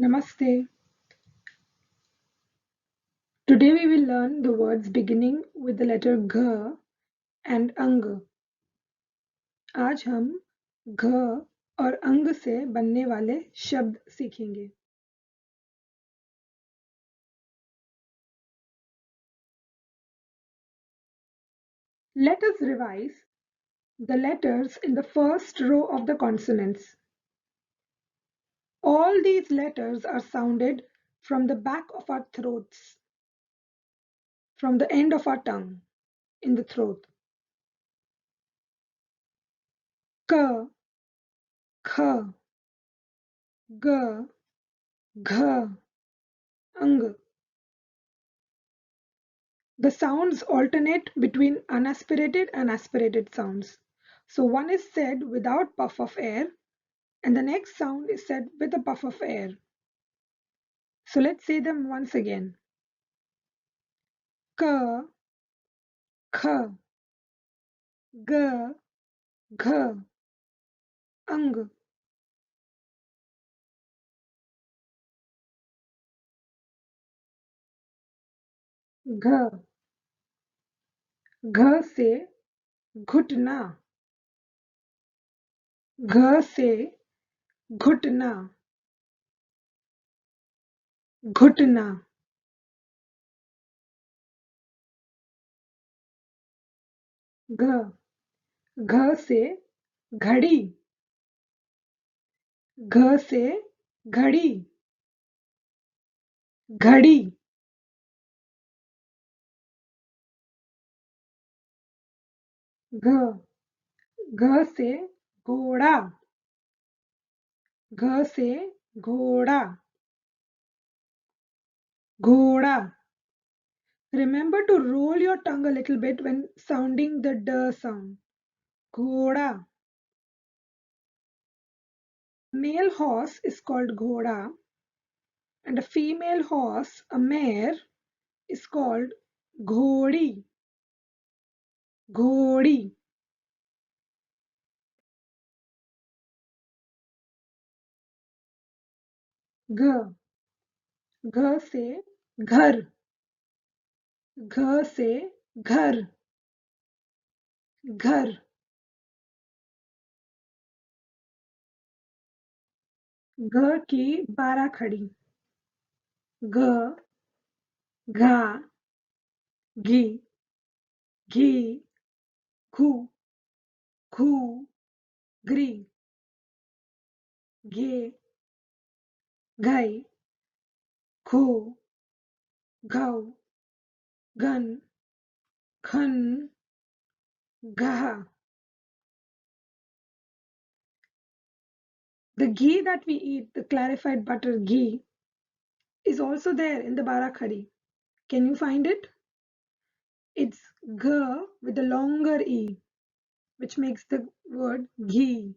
Namaste. Today we will learn the words beginning with the letter Gha and Ang. आज हम घ और अंग से बनने वाले शब्द सीखेंगे. Let us revise the letters in the first row of the consonants. All these letters are sounded from the back of our throats, from the end of our tongue, in the throat. K, Kh, G, Gh, Ang. The sounds alternate between unaspirated and aspirated sounds. So one is said without puff of air and the next sound is said with a puff of air. So let's say them once again. K, Kh, G, Gh, Ang. Gh, Gh से घुटना, घ से घुटना, घुटना. घ, घ से घड़ी, घ से घड़ी, घड़ी. घ, घ से घोड़ा, घ से घोड़ा, घोड़ा. Remember to roll your tongue a little bit when sounding the d sound. Ghoda. Male horse is called ghoda and a female horse, a mare, is called ghodi. Ghodi. Gh. Gh से घर, घ से घर, घर. घ की 12 खड़ी. घ, घा, घी, घी, घू, घू, घ्री, घे, घई, घो, घौ, घन, खन, घा. The ghee that we eat, the clarified butter ghee, is also there in the Barakhadi. Can you find it? It's G with a longer E, which makes the word ghee.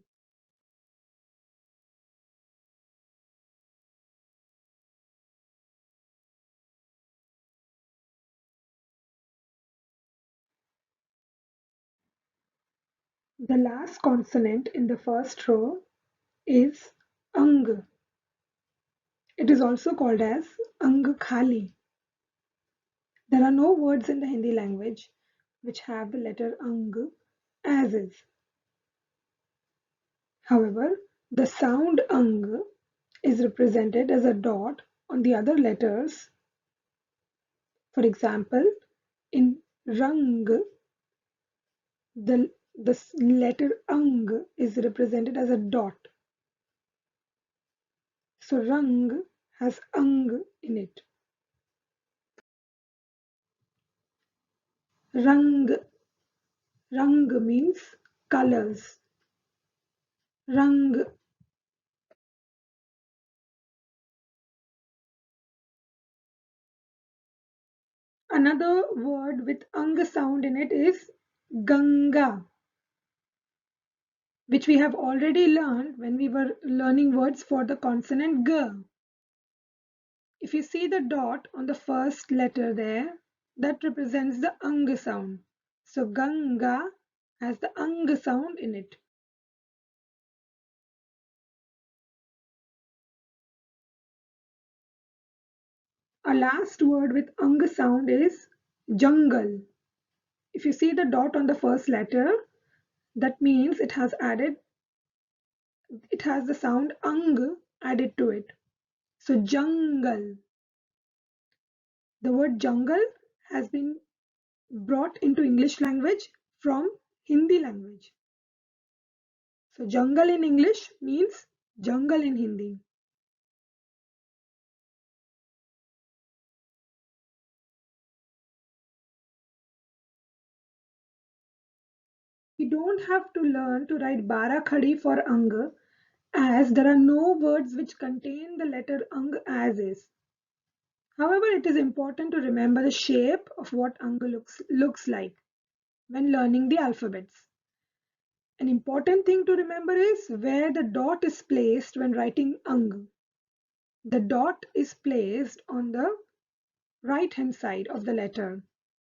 The last consonant in the first row is Ang. It is also called as Ang Khali. There are no words in the Hindi language which have the letter Ang as is. However, the sound Ang is represented as a dot on the other letters. For example, in Rang, the letter Ang is represented as a dot. So Rang has Ang in it. Rang, Rang means colors. Rang. Another word with Ang sound in it is Ganga, which we have already learned when we were learning words for the consonant G. If you see the dot on the first letter there, that represents the Ang sound. So Ganga has the Ang sound in it. Our last word with ang sound is jungle. If you see the dot on the first letter, that means it has the sound ang added to it. So jungle. The word jungle has been brought into English language from Hindi language. So jungle in English means jungle in Hindi. We don't have to learn to write Barakhadi for ang, as there are no words which contain the letter ang as is. However, it is important to remember the shape of what ang looks like when learning the alphabets. An important thing to remember is where the dot is placed when writing ang. The dot is placed on the right hand side of the letter.